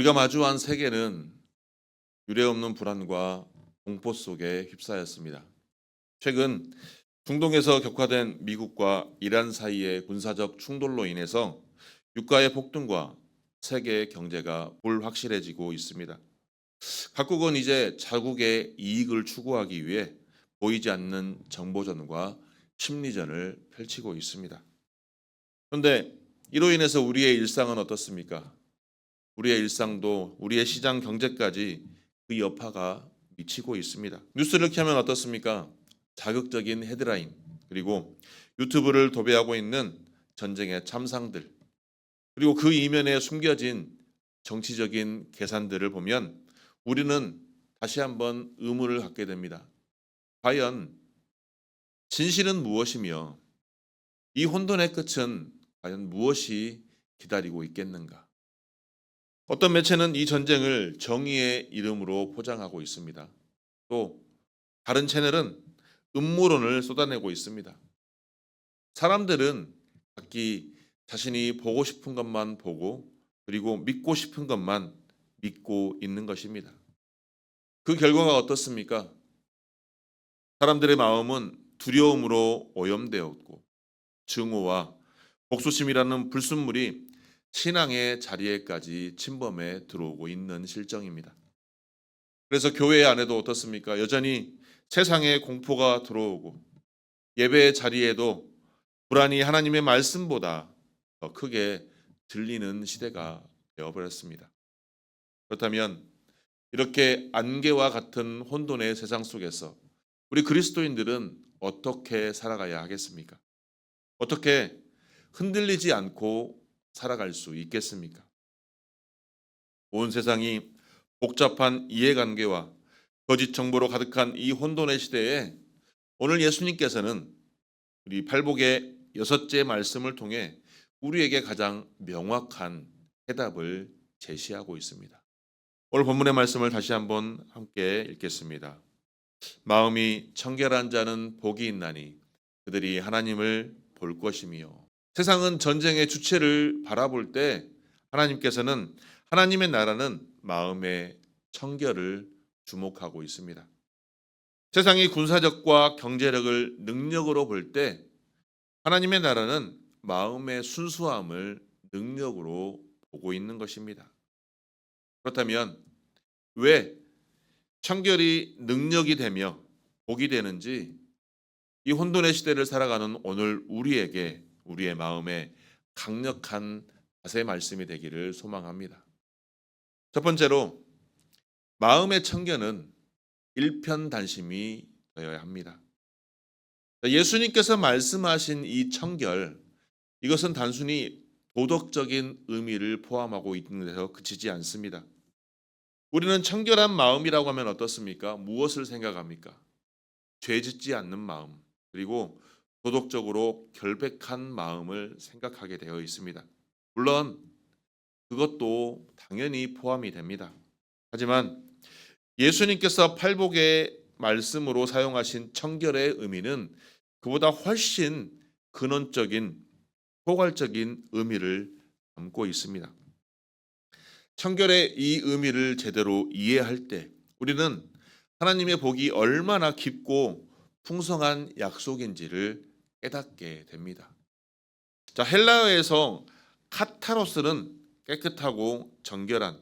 우리가 마주한 세계는 유례없는 불안과 공포 속에 휩싸였습니다. 최근 중동에서 격화된 미국과 이란 사이의 군사적 충돌로 인해서 유가의 폭등과 세계 경제가 불확실해지고 있습니다. 각국은 이제 자국의 이익을 추구하기 위해 보이지 않는 정보전과 심리전을 펼치고 있습니다. 그런데 이로 인해서 우리의 일상은 어떻습니까? 우리의 일상도 우리의 시장 경제까지 그 여파가 미치고 있습니다. 뉴스를 켜면 어떻습니까? 자극적인 헤드라인, 그리고 유튜브를 도배하고 있는 전쟁의 참상들, 그리고 그 이면에 숨겨진 정치적인 계산들을 보면 우리는 다시 한번 의문을 갖게 됩니다. 과연 진실은 무엇이며 이 혼돈의 끝은 과연 무엇이 기다리고 있겠는가? 어떤 매체는 이 전쟁을 정의의 이름으로 포장하고 있습니다. 또 다른 채널은 음모론을 쏟아내고 있습니다. 사람들은 각기 자신이 보고 싶은 것만 보고, 그리고 믿고 싶은 것만 믿고 있는 것입니다. 그 결과가 어떻습니까? 사람들의 마음은 두려움으로 오염되었고, 증오와 복수심이라는 불순물이 신앙의 자리에까지 침범해 들어오고 있는 실정입니다. 그래서 교회 안에도 어떻습니까? 여전히 세상에 공포가 들어오고, 예배의 자리에도 불안이 하나님의 말씀보다 더 크게 들리는 시대가 되어버렸습니다. 그렇다면 이렇게 안개와 같은 혼돈의 세상 속에서 우리 그리스도인들은 어떻게 살아가야 하겠습니까? 어떻게 흔들리지 않고 살아갈 수 있겠습니까? 온 세상이 복잡한 이해관계와 거짓 정보로 가득한 이 혼돈의 시대에 오늘 예수님께서는 우리 팔복의 6째 말씀을 통해 우리에게 가장 명확한 해답을 제시하고 있습니다. 오늘 본문의 말씀을 다시 한번 함께 읽겠습니다. 마음이 청결한 자는 복이 있나니 그들이 하나님을 볼 것이며. 세상은 전쟁의 주체를 바라볼 때 하나님께서는 하나님의 나라는 마음의 청결을 주목하고 있습니다. 세상이 군사력과 경제력을 능력으로 볼 때 하나님의 나라는 마음의 순수함을 능력으로 보고 있는 것입니다. 그렇다면 왜 청결이 능력이 되며 복이 되는지, 이 혼돈의 시대를 살아가는 오늘 우리에게 우리의 마음에 강력한 자세 말씀이 되기를 소망합니다. 첫 번째로, 마음의 청결은 일편단심이 되어야 합니다. 예수님께서 말씀하신 이 청결, 이것은 단순히 도덕적인 의미를 포함하고 있는 데서 그치지 않습니다. 우리는 청결한 마음이라고 하면 어떻습니까? 무엇을 생각합니까? 죄 짓지 않는 마음, 그리고 도덕적으로 결백한 마음을 생각하게 되어 있습니다. 물론 그것도 당연히 포함이 됩니다. 하지만 예수님께서 팔복의 말씀으로 사용하신 청결의 의미는 그보다 훨씬 근원적인 포괄적인 의미를 담고 있습니다. 청결의 이 의미를 제대로 이해할 때 우리는 하나님의 복이 얼마나 깊고 풍성한 약속인지를 깨닫게 됩니다. 자, 헬라어에서 카타로스는 깨끗하고 정결한,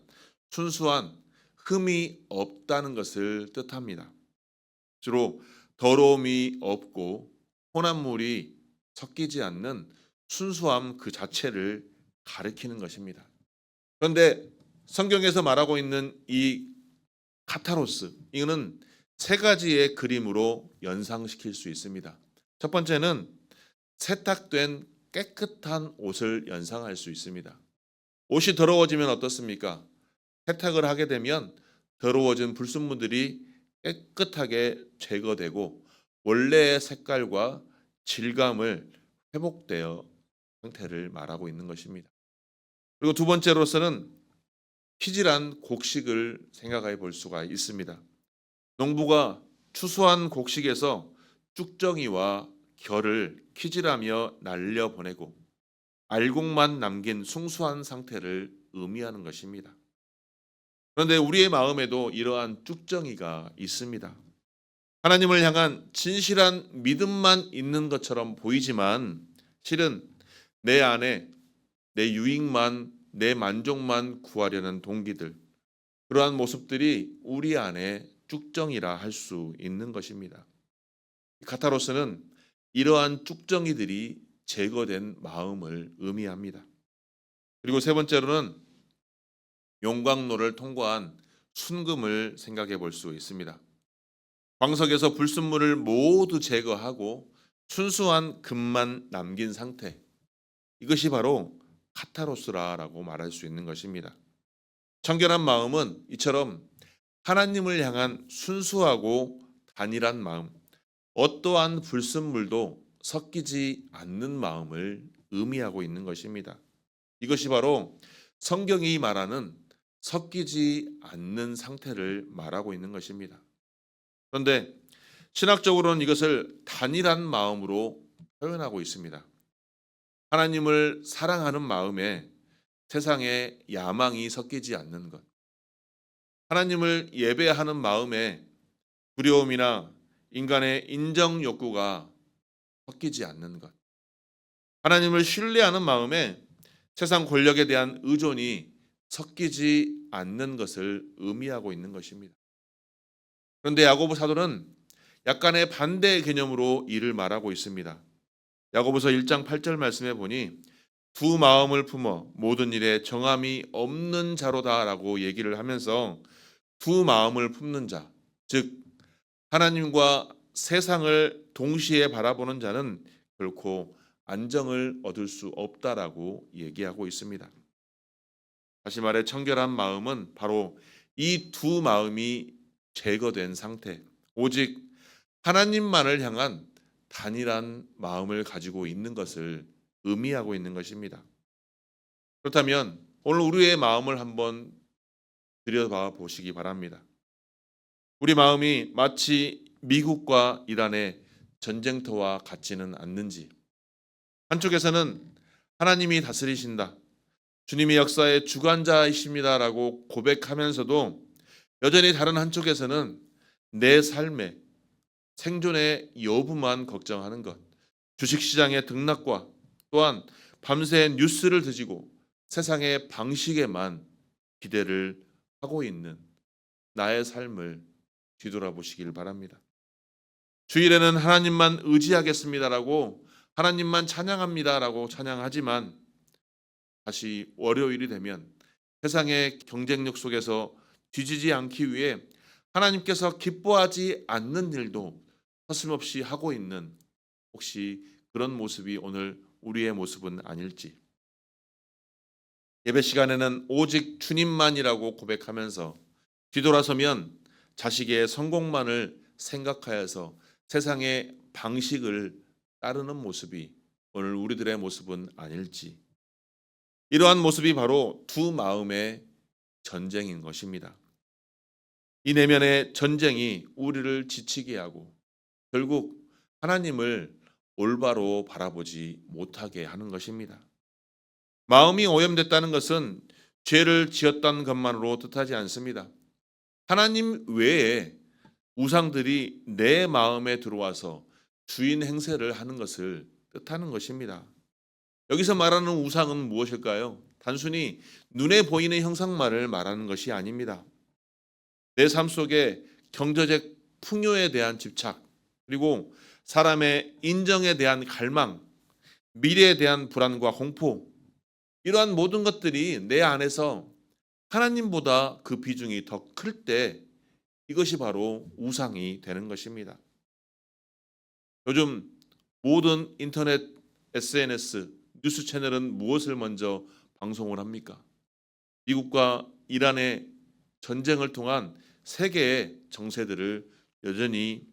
순수한, 흠이 없다는 것을 뜻합니다. 주로 더러움이 없고 혼합물이 섞이지 않는 순수함 그 자체를 가리키는 것입니다. 그런데 성경에서 말하고 있는 이 카타로스, 이거는 세 가지의 그림으로 연상시킬 수 있습니다. 첫 번째는 세탁된 깨끗한 옷을 연상할 수 있습니다. 옷이 더러워지면 어떻습니까? 세탁을 하게 되면 더러워진 불순물들이 깨끗하게 제거되고 원래의 색깔과 질감을 회복되어 상태를 말하고 있는 것입니다. 그리고 두 번째로서는 피질한 곡식을 생각해 볼 수가 있습니다. 농부가 추수한 곡식에서 쭉정이와 결을 키질하며 날려보내고 알곡만 남긴 숭수한 상태를 의미하는 것입니다. 그런데 우리의 마음에도 이러한 쭉정이가 있습니다. 하나님을 향한 진실한 믿음만 있는 것처럼 보이지만 실은 내 안에 내 유익만, 내 만족만 구하려는 동기들, 그러한 모습들이 우리 안에 쭉정이라 할 수 있는 것입니다. 카타로스는 이러한 쭉정이들이 제거된 마음을 의미합니다. 그리고 세 번째로는 용광로를 통과한 순금을 생각해 볼 수 있습니다. 광석에서 불순물을 모두 제거하고 순수한 금만 남긴 상태. 이것이 바로 카타로스라고 말할 수 있는 것입니다. 청결한 마음은 이처럼 하나님을 향한 순수하고 단일한 마음, 어떠한 불순물도 섞이지 않는 마음을 의미하고 있는 것입니다. 이것이 바로 성경이 말하는 섞이지 않는 상태를 말하고 있는 것입니다. 그런데 신학적으로는 이것을 단일한 마음으로 표현하고 있습니다. 하나님을 사랑하는 마음에 세상의 야망이 섞이지 않는 것, 하나님을 예배하는 마음에 두려움이나 인간의 인정 욕구가 섞이지 않는 것, 하나님을 신뢰하는 마음에 세상 권력에 대한 의존이 섞이지 않는 것을 의미하고 있는 것입니다. 그런데 야고보 사도는 약간의 반대 개념으로 이를 말하고 있습니다. 야고보서 1장 8절 말씀에 보니 두 마음을 품어 모든 일에 정함이 없는 자로다라고 얘기를 하면서 두 마음을 품는 자, 즉 하나님과 세상을 동시에 바라보는 자는 결코 안정을 얻을 수 없다라고 얘기하고 있습니다. 다시 말해 청결한 마음은 바로 이 두 마음이 제거된 상태, 오직 하나님만을 향한 단일한 마음을 가지고 있는 것을 의미하고 있는 것입니다. 그렇다면 오늘 우리의 마음을 한번 들여봐 보시기 바랍니다. 우리 마음이 마치 미국과 이란의 전쟁터와 같지는 않는지, 한쪽에서는 하나님이 다스리신다, 주님이 역사의 주관자이십니다라고 고백하면서도 여전히 다른 한쪽에서는 내 삶의 생존의 여부만 걱정하는 것, 주식시장의 등락과 또한 밤새 뉴스를 뒤지고 세상의 방식에만 기대를 하고 있는 나의 삶을 뒤돌아보시길 바랍니다. 주일에는 하나님만 의지하겠습니다라고, 하나님만 찬양합니다라고 찬양하지만 다시 월요일이 되면 세상의 경쟁력 속에서 뒤지지 않기 위해 하나님께서 기뻐하지 않는 일도 서슴없이 하고 있는, 혹시 그런 모습이 오늘 우리의 모습은 아닐지. 예배 시간에는 오직 주님만이라고 고백하면서 뒤돌아서면 자식의 성공만을 생각하여서 세상의 방식을 따르는 모습이 오늘 우리들의 모습은 아닐지. 이러한 모습이 바로 두 마음의 전쟁인 것입니다. 이 내면의 전쟁이 우리를 지치게 하고 결국 하나님을 올바로 바라보지 못하게 하는 것입니다. 마음이 오염됐다는 것은 죄를 지었다는 것만으로 뜻하지 않습니다. 하나님 외에 우상들이 내 마음에 들어와서 주인 행세를 하는 것을 뜻하는 것입니다. 여기서 말하는 우상은 무엇일까요? 단순히 눈에 보이는 형상만을 말하는 것이 아닙니다. 내 삶 속에 경제적 풍요에 대한 집착, 그리고 사람의 인정에 대한 갈망, 미래에 대한 불안과 공포, 이러한 모든 것들이 내 안에서 하나님보다 그 비중이 더 클 때 이것이 바로 우상이 되는 것입니다. 요즘 모든 인터넷, SNS, 뉴스 채널은 무엇을 먼저 방송을 합니까? 미국과 이란의 전쟁을 통한 세계의 정세들을 여전히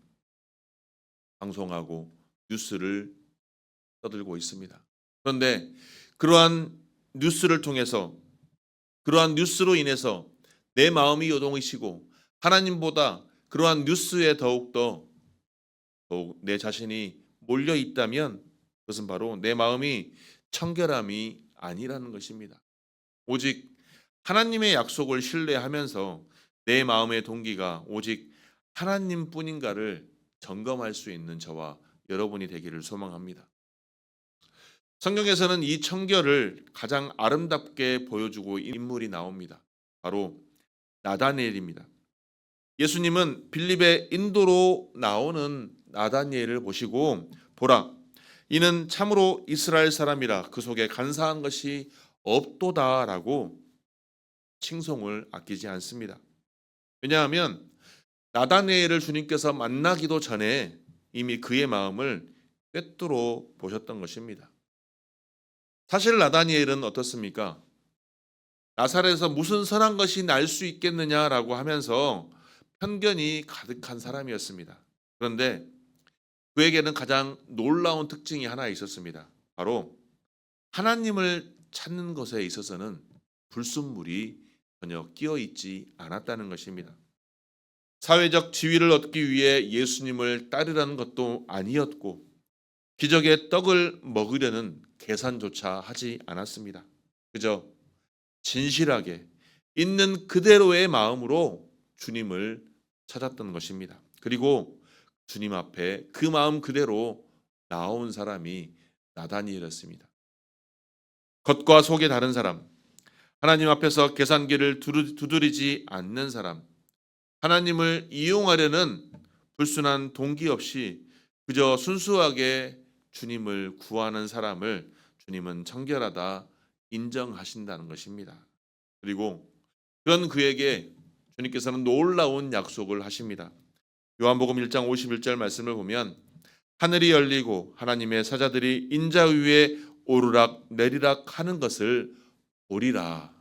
방송하고 뉴스를 떠들고 있습니다. 그런데 그러한 뉴스를 통해서, 그러한 뉴스로 인해서 내 마음이 요동이시고 하나님보다 그러한 뉴스에 더욱 내 자신이 몰려 있다면 그것은 바로 내 마음이 청결함이 아니라는 것입니다. 오직 하나님의 약속을 신뢰하면서 내 마음의 동기가 오직 하나님뿐인가를 점검할 수 있는 저와 여러분이 되기를 소망합니다. 성경에서는 이 청결을 가장 아름답게 보여주고 인물이 나옵니다. 바로 나다니엘입니다. 예수님은 빌립의 인도로 나오는 나다니엘을 보시고 보라, 이는 참으로 이스라엘 사람이라 그 속에 간사한 것이 없도다라고 칭송을 아끼지 않습니다. 왜냐하면 나다니엘을 주님께서 만나기도 전에 이미 그의 마음을 꿰뚫어 보셨던 것입니다. 사실 나다니엘은 어떻습니까? 나사렛에서 무슨 선한 것이 날 수 있겠느냐라고 하면서 편견이 가득한 사람이었습니다. 그런데 그에게는 가장 놀라운 특징이 하나 있었습니다. 바로 하나님을 찾는 것에 있어서는 불순물이 전혀 끼어 있지 않았다는 것입니다. 사회적 지위를 얻기 위해 예수님을 따르라는 것도 아니었고 기적의 떡을 먹으려는 계산조차 하지 않았습니다. 그저 진실하게 있는 그대로의 마음으로 주님을 찾았던 것입니다. 그리고 주님 앞에 그 마음 그대로 나온 사람이 나다니엘이었습니다. 겉과 속이 다른 사람, 하나님 앞에서 계산기를 두드리지 않는 사람, 하나님을 이용하려는 불순한 동기 없이 그저 순수하게 주님을 구하는 사람을 주님은 청결하다 인정하신다는 것입니다. 그리고 그런 그에게 주님께서는 놀라운 약속을 하십니다. 요한복음 1장 51절 말씀을 보면 하늘이 열리고 하나님의 사자들이 인자 위에 오르락 내리락 하는 것을 보리라.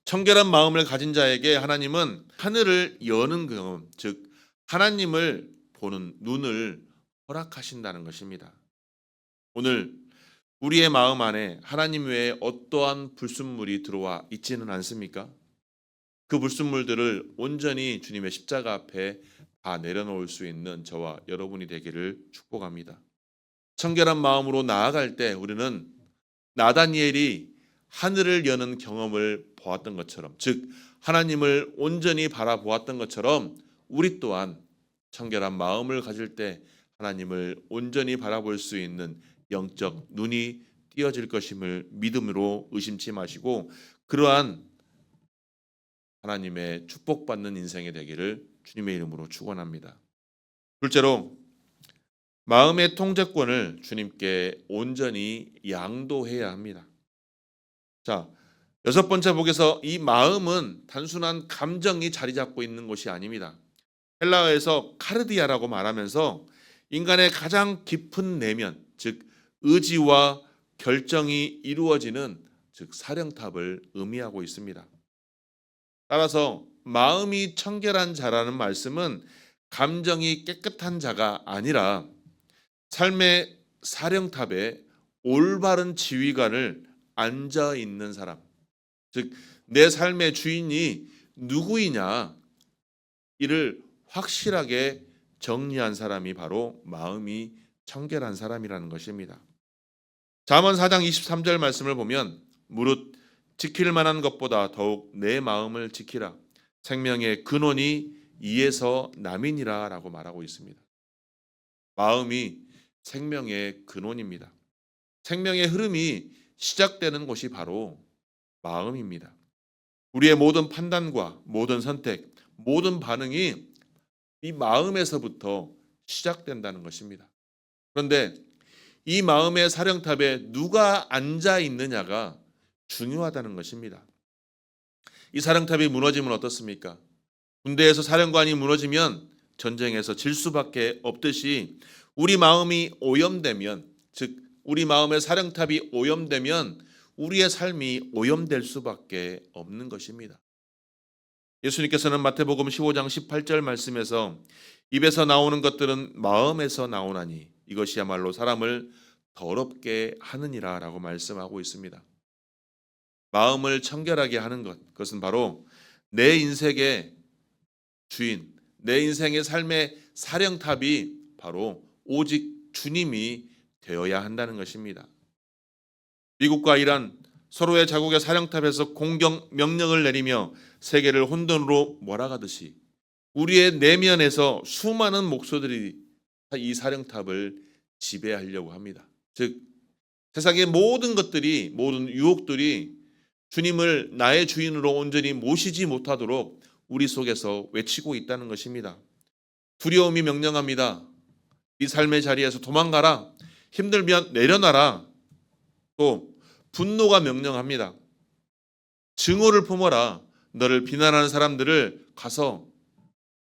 청결한 마음을 가진 자에게 하나님은 하늘을 여는 경험, 즉 하나님을 보는 눈을 허락하신다는 것입니다. 오늘 우리의 마음 안에 하나님 외에 어떠한 불순물이 들어와 있지는 않습니까? 그 불순물들을 온전히 주님의 십자가 앞에 다 내려놓을 수 있는 저와 여러분이 되기를 축복합니다. 청결한 마음으로 나아갈 때 우리는 나다니엘이 하늘을 여는 경험을 보았던 것처럼, 즉 하나님을 온전히 바라보았던 것처럼 우리 또한 청결한 마음을 가질 때 하나님을 온전히 바라볼 수 있는 영적 눈이 띄어질 것임을 믿음으로 의심치 마시고 그러한 하나님의 축복받는 인생이 되기를 주님의 이름으로 축원합니다. 둘째로 마음의 통제권을 주님께 온전히 양도해야 합니다. 자, 여섯 번째 복에서 이 마음은 단순한 감정이 자리 잡고 있는 것이 아닙니다. 헬라어에서 카르디아라고 말하면서 인간의 가장 깊은 내면, 즉 의지와 결정이 이루어지는 즉 사령탑을 의미하고 있습니다. 따라서 마음이 청결한 자라는 말씀은 감정이 깨끗한 자가 아니라 삶의 사령탑에 올바른 지휘관을 앉아 있는 사람, 즉 내 삶의 주인이 누구이냐 이를 확실하게 정리한 사람이 바로 마음이 청결한 사람이라는 것입니다. 잠언 4장 23절 말씀을 보면 무릇 지킬 만한 것보다 더욱 내 마음을 지키라. 생명의 근원이 이에서 남이니라 라고 말하고 있습니다. 마음이 생명의 근원입니다. 생명의 흐름이 시작되는 곳이 바로 마음입니다. 우리의 모든 판단과 모든 선택, 모든 반응이 이 마음에서부터 시작된다는 것입니다. 그런데 이 마음의 사령탑에 누가 앉아 있느냐가 중요하다는 것입니다. 이 사령탑이 무너지면 어떻습니까? 군대에서 사령관이 무너지면 전쟁에서 질 수밖에 없듯이 우리 마음이 오염되면, 즉 우리 마음의 사령탑이 오염되면 우리의 삶이 오염될 수밖에 없는 것입니다. 예수님께서는 마태복음 15장 18절 말씀에서 입에서 나오는 것들은 마음에서 나오나니 이것이야말로 사람을 더럽게 하느니라 라고 말씀하고 있습니다. 마음을 청결하게 하는 것, 그것은 바로 내 인생의 주인, 내 인생의 삶의 사령탑이 바로 오직 주님이 되어야 한다는 것입니다. 미국과 이란, 서로의 자국의 사령탑에서 공격 명령을 내리며 세계를 혼돈으로 몰아가듯이 우리의 내면에서 수많은 목소들이 이 사령탑을 지배하려고 합니다. 즉 세상의 모든 것들이, 모든 유혹들이 주님을 나의 주인으로 온전히 모시지 못하도록 우리 속에서 외치고 있다는 것입니다. 두려움이 명령합니다. 이 삶의 자리에서 도망가라. 힘들면 내려놔라. 또 분노가 명령합니다. 증오를 품어라. 너를 비난하는 사람들을 가서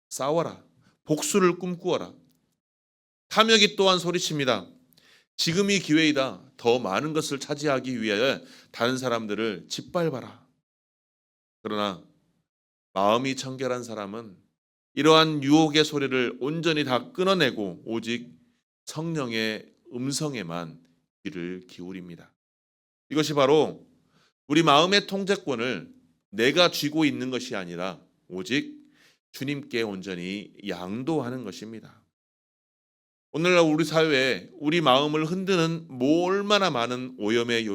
싸워라. 복수를 꿈꾸어라. 탐욕이 또한 소리칩니다. 지금이 기회이다. 더 많은 것을 차지하기 위해 다른 사람들을 짓밟아라. 그러나 마음이 청결한 사람은 이러한 유혹의 소리를 온전히 다 끊어내고 오직 성령의 음성에만 귀를 기울입니다. 이것이 바로 우리 마음의 통제권을 내가 쥐고 있는 것이 아니라 오직 주님께 온전히 양도하는 것입니다. 오늘날 우리 사회에 우리 마음을 흔드는 얼마나 많은 오염의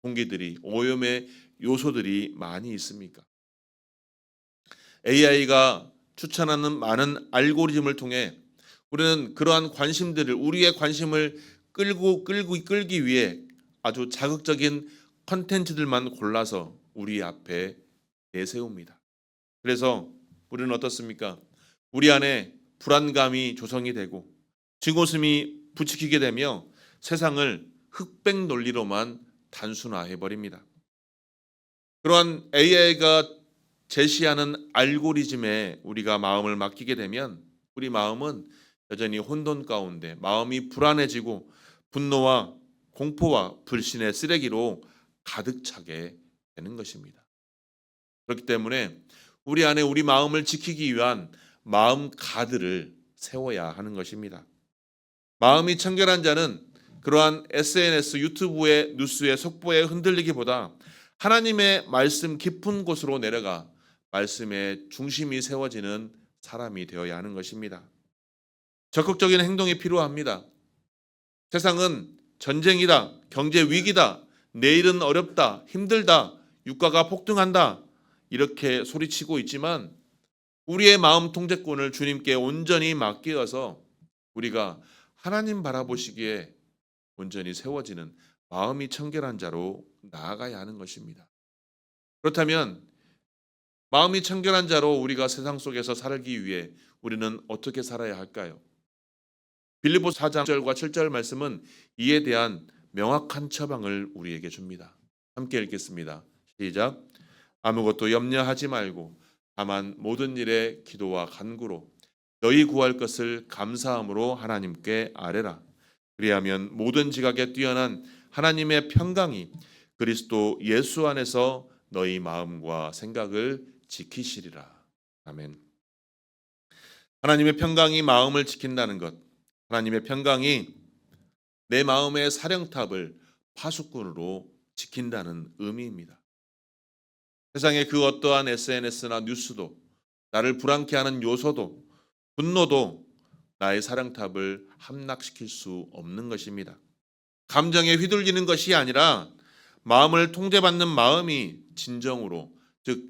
공기들이, 오염의 요소들이 많이 있습니까? AI가 추천하는 많은 알고리즘을 통해 우리는 그러한 관심들을, 우리의 관심을 끌기 위해 아주 자극적인 컨텐츠들만 골라서 우리 앞에 내세웁니다. 그래서 우리는 어떻습니까? 우리 안에 불안감이 조성이 되고 증오심이 부추기게 되며 세상을 흑백 논리로만 단순화해 버립니다. 그러한 AI가 제시하는 알고리즘에 우리가 마음을 맡기게 되면 우리 마음은 여전히 혼돈 가운데 마음이 불안해지고 분노와 공포와 불신의 쓰레기로 가득 차게 되는 것입니다. 그렇기 때문에 우리 안에 우리 마음을 지키기 위한 마음 가드를 세워야 하는 것입니다. 마음이 청결한 자는 그러한 SNS, 유튜브의 뉴스의 속보에 흔들리기보다 하나님의 말씀 깊은 곳으로 내려가 말씀의 중심이 세워지는 사람이 되어야 하는 것입니다. 적극적인 행동이 필요합니다. 세상은 전쟁이다, 경제 위기다, 내일은 어렵다, 힘들다, 유가가 폭등한다 이렇게 소리치고 있지만 우리의 마음 통제권을 주님께 온전히 맡겨서 우리가 하나님 바라보시기에 온전히 세워지는 마음이 청결한 자로 나아가야 하는 것입니다. 그렇다면 마음이 청결한 자로 우리가 세상 속에서 살기 위해 우리는 어떻게 살아야 할까요? 빌립보서 4장 6절과 7절 말씀은 이에 대한 명확한 처방을 우리에게 줍니다. 함께 읽겠습니다. 시작. 아무것도 염려하지 말고 다만 모든 일에 기도와 간구로 너희 구할 것을 감사함으로 하나님께 아뢰라. 그리하면 모든 지각에 뛰어난 하나님의 평강이 그리스도 예수 안에서 너희 마음과 생각을 지키시리라. 아멘. 하나님의 평강이 마음을 지킨다는 것, 하나님의 평강이 내 마음의 사령탑을 파수꾼으로 지킨다는 의미입니다. 세상의 그 어떠한 SNS나 뉴스도 나를 불안케 하는 요소도 분노도 나의 사령탑을 함락시킬 수 없는 것입니다. 감정에 휘둘리는 것이 아니라 마음을 통제받는 마음이 진정으로, 즉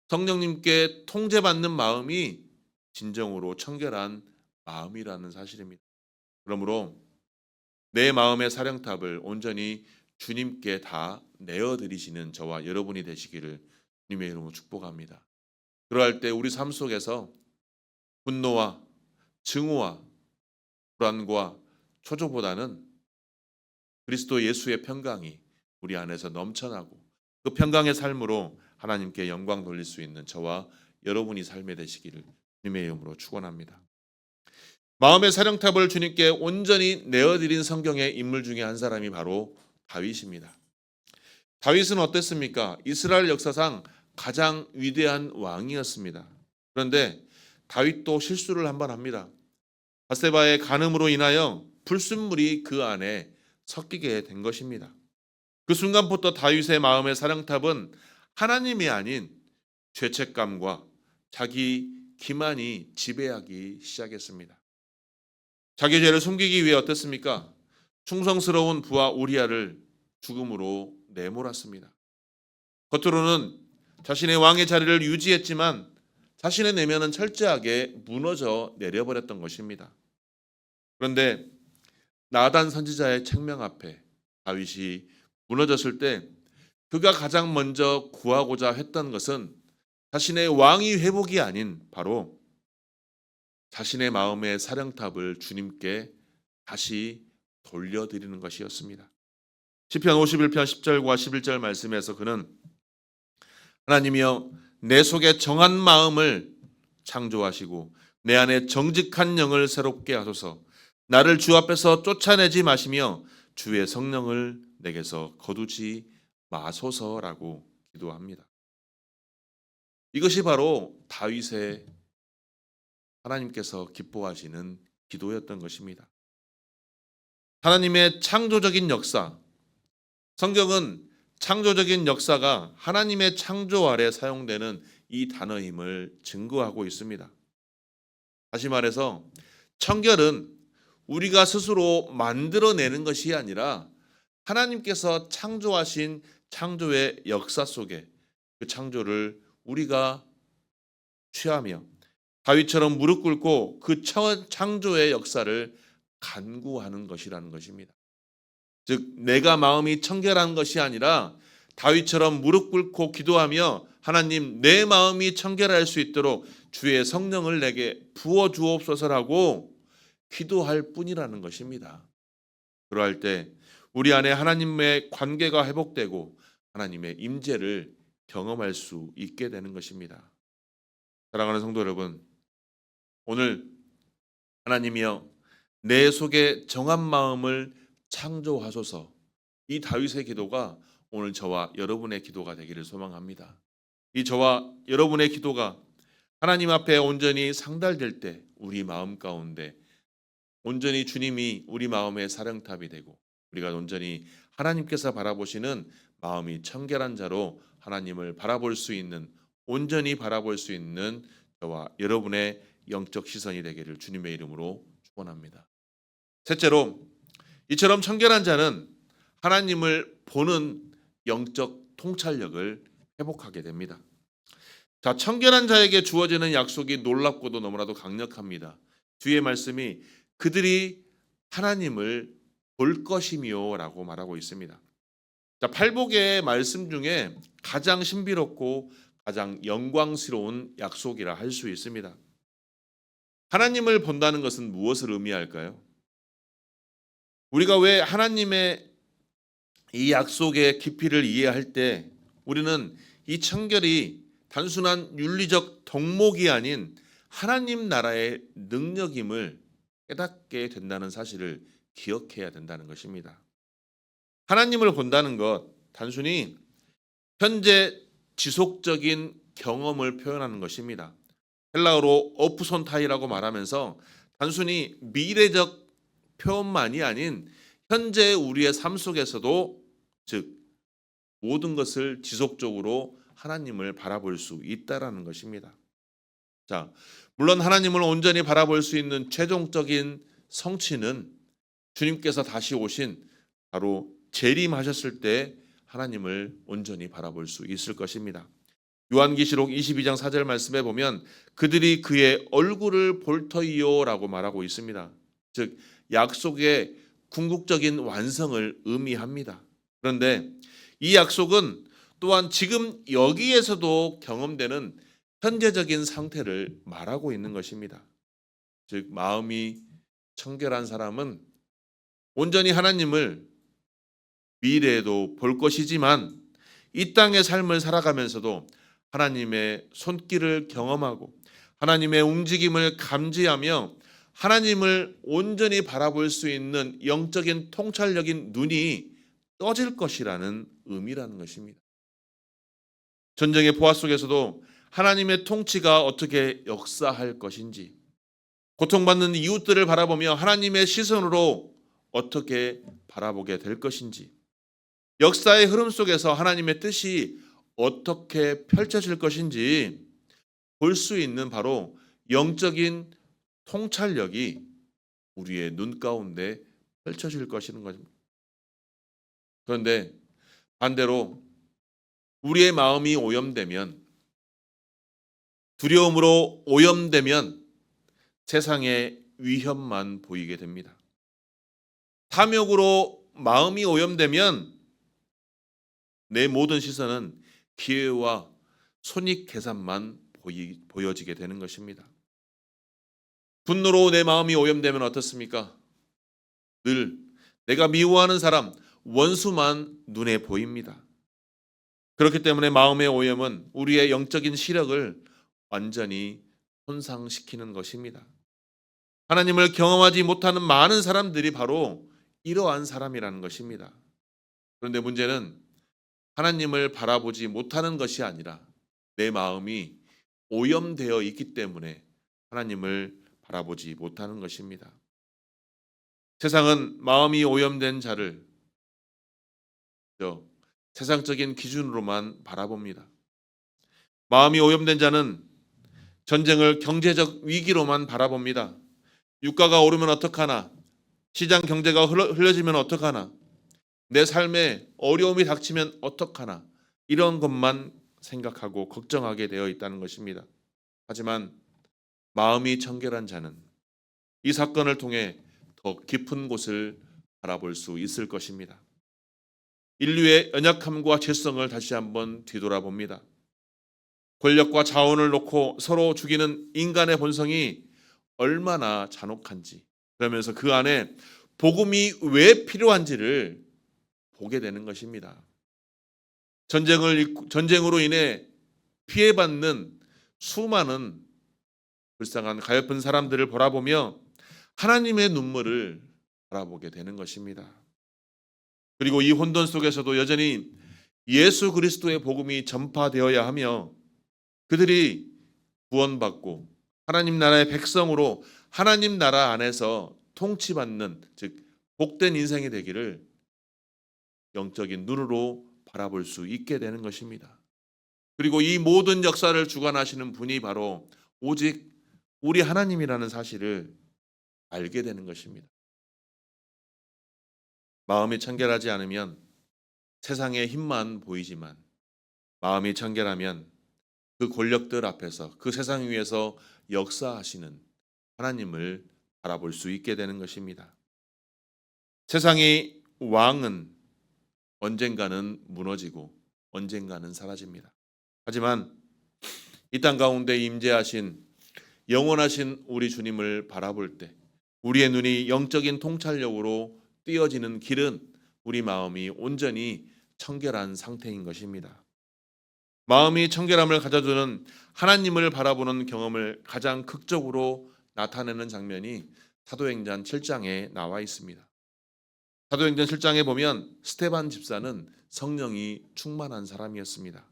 성령님께 통제받는 마음이 진정으로 청결한 마음이라는 사실입니다. 그러므로 내 마음의 사령탑을 온전히 주님께 다 내어드리시는 저와 여러분이 되시기를 주님의 이름으로 축복합니다. 그러할 때 우리 삶 속에서 분노와 증오와 불안과 초조보다는 그리스도 예수의 평강이 우리 안에서 넘쳐나고 그 평강의 삶으로 하나님께 영광 돌릴 수 있는 저와 여러분이 삶에 되시기를 주님의 이름으로 축원합니다. 마음의 사령탑을 주님께 온전히 내어드린 성경의 인물 중에 한 사람이 바로 다윗입니다. 다윗은 어땠습니까? 이스라엘 역사상 가장 위대한 왕이었습니다. 그런데 다윗도 실수를 한번 합니다. 바세바의 간음으로 인하여 불순물이 그 안에 섞이게 된 것입니다. 그 순간부터 다윗의 마음의 사령탑은 하나님이 아닌 죄책감과 자기 기만이 지배하기 시작했습니다. 자기 죄를 숨기기 위해 어땠습니까? 충성스러운 부하 우리아를 죽음으로 내몰았습니다. 겉으로는 자신의 왕의 자리를 유지했지만 자신의 내면은 철저하게 무너져 내려버렸던 것입니다. 그런데 나단 선지자의 책명 앞에 다윗이 무너졌을 때 그가 가장 먼저 구하고자 했던 것은 자신의 왕위 회복이 아닌 바로 자신의 마음의 사령탑을 주님께 다시 돌려드리는 것이었습니다. 시편 51편 10절과 11절 말씀에서 그는 하나님이여 내 속에 정한 마음을 창조하시고 내 안에 정직한 영을 새롭게 하소서. 나를 주 앞에서 쫓아내지 마시며 주의 성령을 내게서 거두지 마소서라고 기도합니다. 이것이 바로 다윗의 하나님께서 기뻐하시는 기도였던 것입니다. 하나님의 창조적인 역사, 성경은 창조적인 역사가 하나님의 창조 아래 사용되는 이 단어임을 증거하고 있습니다. 다시 말해서 청결은 우리가 스스로 만들어내는 것이 아니라 하나님께서 창조하신 창조의 역사 속에 그 창조를 우리가 취하며 다윗처럼 무릎 꿇고 그 창조의 역사를 간구하는 것이라는 것입니다. 즉 내가 마음이 청결한 것이 아니라 다윗처럼 무릎 꿇고 기도하며 하나님 내 마음이 청결할 수 있도록 주의 성령을 내게 부어 주옵소서라고 기도할 뿐이라는 것입니다. 그러할 때 우리 안에 하나님의 관계가 회복되고 하나님의 임재를 경험할 수 있게 되는 것입니다. 사랑하는 성도 여러분, 오늘 하나님이여 내 속에 정한 마음을 창조하소서. 이 다윗의 기도가 오늘 저와 여러분의 기도가 되기를 소망합니다. 이 저와 여러분의 기도가 하나님 앞에 온전히 상달될 때 우리 마음 가운데 온전히 주님이 우리 마음의 사령탑이 되고 우리가 온전히 하나님께서 바라보시는 마음이 청결한 자로 하나님을 바라볼 수 있는 온전히 바라볼 수 있는 저와 여러분의 영적 시선이 되기를 주님의 이름으로 축원합니다. 셋째로 이처럼 청결한 자는 하나님을 보는 영적 통찰력을 회복하게 됩니다. 자, 청결한 자에게 주어지는 약속이 놀랍고도 너무나도 강력합니다. 뒤의 말씀이 그들이 하나님을 볼 것이며라고 말하고 있습니다. 자, 팔복의 말씀 중에 가장 신비롭고 가장 영광스러운 약속이라 할 수 있습니다. 하나님을 본다는 것은 무엇을 의미할까요? 우리가 왜 하나님의 이 약속의 깊이를 이해할 때 우리는 이 청결이 단순한 윤리적 덕목이 아닌 하나님 나라의 능력임을 깨닫게 된다는 사실을 기억해야 된다는 것입니다. 하나님을 본다는 것, 단순히 현재 지속적인 경험을 표현하는 것입니다. 헬라어로 오프손타이라고 말하면서 단순히 미래적 표현만이 아닌 현재 우리의 삶 속에서도 즉 모든 것을 지속적으로 하나님을 바라볼 수 있다라는 것입니다. 자, 물론 하나님을 온전히 바라볼 수 있는 최종적인 성취는 주님께서 다시 오신 바로 재림하셨을 때 하나님을 온전히 바라볼 수 있을 것입니다. 요한계시록 22장 4절 말씀에 보면 그들이 그의 얼굴을 볼 터이요라고 말하고 있습니다. 즉 약속의 궁극적인 완성을 의미합니다. 그런데 이 약속은 또한 지금 여기에서도 경험되는 현재적인 상태를 말하고 있는 것입니다. 즉 마음이 청결한 사람은 온전히 하나님을 미래에도 볼 것이지만 이 땅의 삶을 살아가면서도 하나님의 손길을 경험하고 하나님의 움직임을 감지하며 하나님을 온전히 바라볼 수 있는 영적인 통찰력인 눈이 떠질 것이라는 의미라는 것입니다. 전쟁의 보화 속에서도 하나님의 통치가 어떻게 역사할 것인지, 고통받는 이웃들을 바라보며 하나님의 시선으로 어떻게 바라보게 될 것인지, 역사의 흐름 속에서 하나님의 뜻이 어떻게 펼쳐질 것인지 볼 수 있는 바로 영적인 통찰력이 우리의 눈 가운데 펼쳐질 것이는 것입니다. 그런데 반대로 우리의 마음이 오염되면, 두려움으로 오염되면 세상의 위협만 보이게 됩니다. 탐욕으로 마음이 오염되면 내 모든 시선은 기회와 손익계산만 보여지게 되는 것입니다. 분노로 내 마음이 오염되면 어떻습니까? 늘 내가 미워하는 사람, 원수만 눈에 보입니다. 그렇기 때문에 마음의 오염은 우리의 영적인 시력을 완전히 손상시키는 것입니다. 하나님을 경험하지 못하는 많은 사람들이 바로 이러한 사람이라는 것입니다. 그런데 문제는 하나님을 바라보지 못하는 것이 아니라 내 마음이 오염되어 있기 때문에 하나님을 바라보지 못하는 것입니다. 세상은 마음이 오염된 자를 세상적인 기준으로만 바라봅니다. 마음이 오염된 자는 전쟁을 경제적 위기로만 바라봅니다. 유가가 오르면 어떡하나? 시장 경제가 흘러지면 어떡하나? 내 삶에 어려움이 닥치면 어떡하나? 이런 것만 생각하고 걱정하게 되어 있다는 것입니다. 하지만 마음이 청결한 자는 이 사건을 통해 더 깊은 곳을 바라볼 수 있을 것입니다. 인류의 연약함과 죄성을 다시 한번 뒤돌아봅니다. 권력과 자원을 놓고 서로 죽이는 인간의 본성이 얼마나 잔혹한지, 그러면서 그 안에 복음이 왜 필요한지를 보게 되는 것입니다. 전쟁으로 인해 피해받는 수많은 불쌍한 가엾은 사람들을 바라보며 하나님의 눈물을 바라보게 되는 것입니다. 그리고 이 혼돈 속에서도 여전히 예수 그리스도의 복음이 전파되어야 하며 그들이 구원받고 하나님 나라의 백성으로 하나님 나라 안에서 통치받는, 즉 복된 인생이 되기를 영적인 눈으로 바라볼 수 있게 되는 것입니다. 그리고 이 모든 역사를 주관하시는 분이 바로 오직 우리 하나님이라는 사실을 알게 되는 것입니다. 마음이 청결하지 않으면 세상의 힘만 보이지만 마음이 청결하면 그 권력들 앞에서, 그 세상 위에서 역사하시는 하나님을 바라볼 수 있게 되는 것입니다. 세상의 왕은 언젠가는 무너지고 언젠가는 사라집니다. 하지만 이 땅 가운데 임재하신 영원하신 우리 주님을 바라볼 때 우리의 눈이 영적인 통찰력으로 띄어지는 길은 우리 마음이 온전히 청결한 상태인 것입니다. 마음이 청결함을 가져주는 하나님을 바라보는 경험을 가장 극적으로 나타내는 장면이 사도행전 7장에 나와 있습니다. 사도행전 7장에 보면 스데반 집사는 성령이 충만한 사람이었습니다.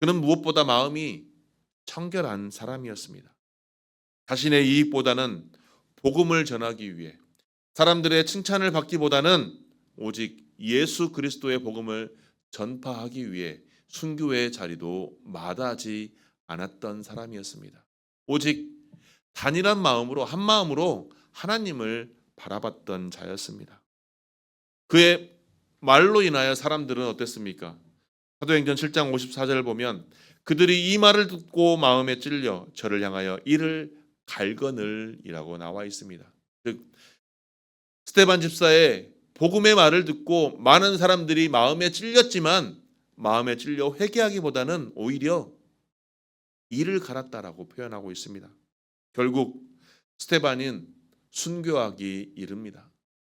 그는 무엇보다 마음이 청결한 사람이었습니다. 자신의 이익보다는 복음을 전하기 위해, 사람들의 칭찬을 받기보다는 오직 예수 그리스도의 복음을 전파하기 위해 순교의 자리도 마다하지 않았던 사람이었습니다. 오직 단일한 마음으로, 한 마음으로 하나님을 바라봤던 자였습니다. 그의 말로 인하여 사람들은 어땠습니까? 사도행전 7장 54절을 보면 그들이 이 말을 듣고 마음에 찔려 저를 향하여 이를 갈거늘이라고 나와 있습니다. 즉 스데반 집사의 복음의 말을 듣고 많은 사람들이 마음에 찔렸지만 마음에 찔려 회개하기보다는 오히려 이를 갈았다라고 표현하고 있습니다. 결국 스데반은 순교하기 이릅니다.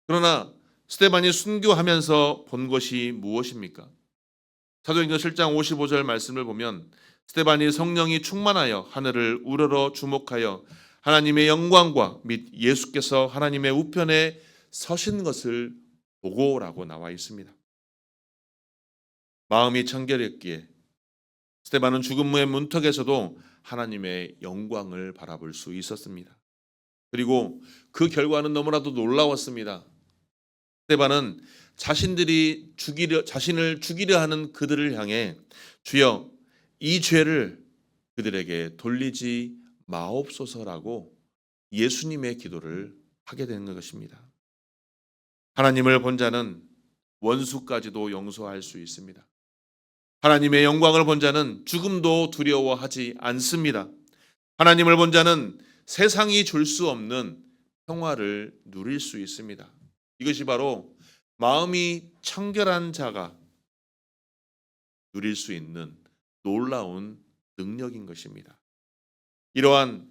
그러나 스데반이 순교하면서 본 것이 무엇입니까? 사도행전 7장 55절 말씀을 보면 스데반이 성령이 충만하여 하늘을 우러러 주목하여 하나님의 영광과 및 예수께서 하나님의 우편에 서신 것을 보고라고 나와 있습니다. 마음이 청결했기에 스데반은 죽음의 문턱에서도 하나님의 영광을 바라볼 수 있었습니다. 그리고 그 결과는 너무나도 놀라웠습니다. 스데반은 자신을 죽이려 하는 그들을 향해 주여 이 죄를 그들에게 돌리지 마옵소서라고 예수님의 기도를 하게 되는 것입니다. 하나님을 본 자는 원수까지도 용서할 수 있습니다. 하나님의 영광을 본 자는 죽음도 두려워하지 않습니다. 하나님을 본 자는 세상이 줄 수 없는 평화를 누릴 수 있습니다. 이것이 바로 마음이 청결한 자가 누릴 수 있는 놀라운 능력인 것입니다. 이러한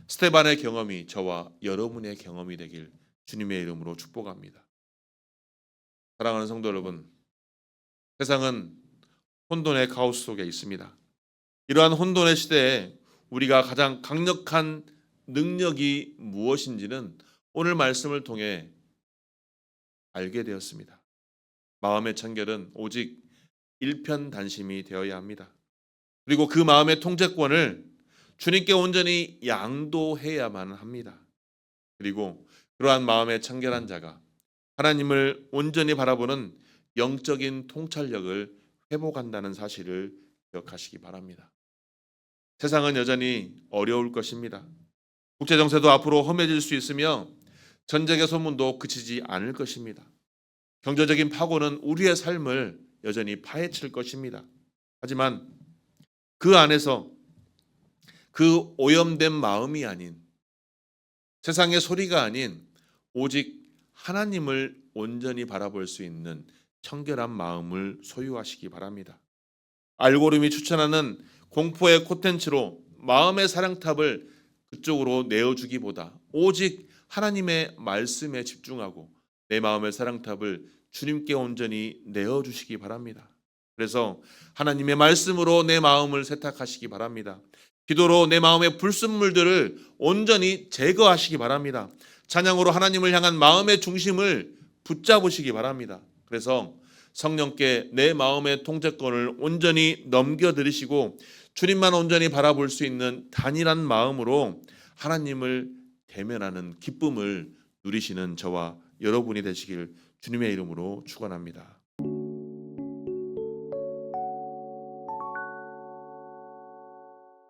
스테반의 경험이 저와 여러분의 경험이 되길 주님의 이름으로 축복합니다. 사랑하는 성도 여러분, 세상은 혼돈의 카오스 속에 있습니다. 이러한 혼돈의 시대에 우리가 가장 강력한 능력이 무엇인지는 오늘 말씀을 통해 알게 되었습니다. 마음의 청결은 오직 일편단심이 되어야 합니다. 그리고 그 마음의 통제권을 주님께 온전히 양도해야만 합니다. 그리고 그러한 마음의 청결한 자가 하나님을 온전히 바라보는 영적인 통찰력을 회복한다는 사실을 기억하시기 바랍니다. 세상은 여전히 어려울 것입니다. 국제정세도 앞으로 험해질 수 있으며 전쟁의 소문도 그치지 않을 것입니다. 경제적인 파고는 우리의 삶을 여전히 파헤칠 것입니다. 하지만 그 안에서 그 오염된 마음이 아닌, 세상의 소리가 아닌 오직 하나님을 온전히 바라볼 수 있는 청결한 마음을 소유하시기 바랍니다. 알고리즘이 추천하는 공포의 콘텐츠로 마음의 사랑탑을 그쪽으로 내어주기보다 오직 하나님의 말씀에 집중하고 내 마음의 사랑탑을 주님께 온전히 내어주시기 바랍니다. 그래서 하나님의 말씀으로 내 마음을 세탁하시기 바랍니다. 기도로 내 마음의 불순물들을 온전히 제거하시기 바랍니다. 찬양으로 하나님을 향한 마음의 중심을 붙잡으시기 바랍니다. 그래서 성령께 내 마음의 통제권을 온전히 넘겨드리시고 주님만 온전히 바라볼 수 있는 단일한 마음으로 하나님을 대면하는 기쁨을 누리시는 저와 여러분이 되시길 주님의 이름으로 축원합니다.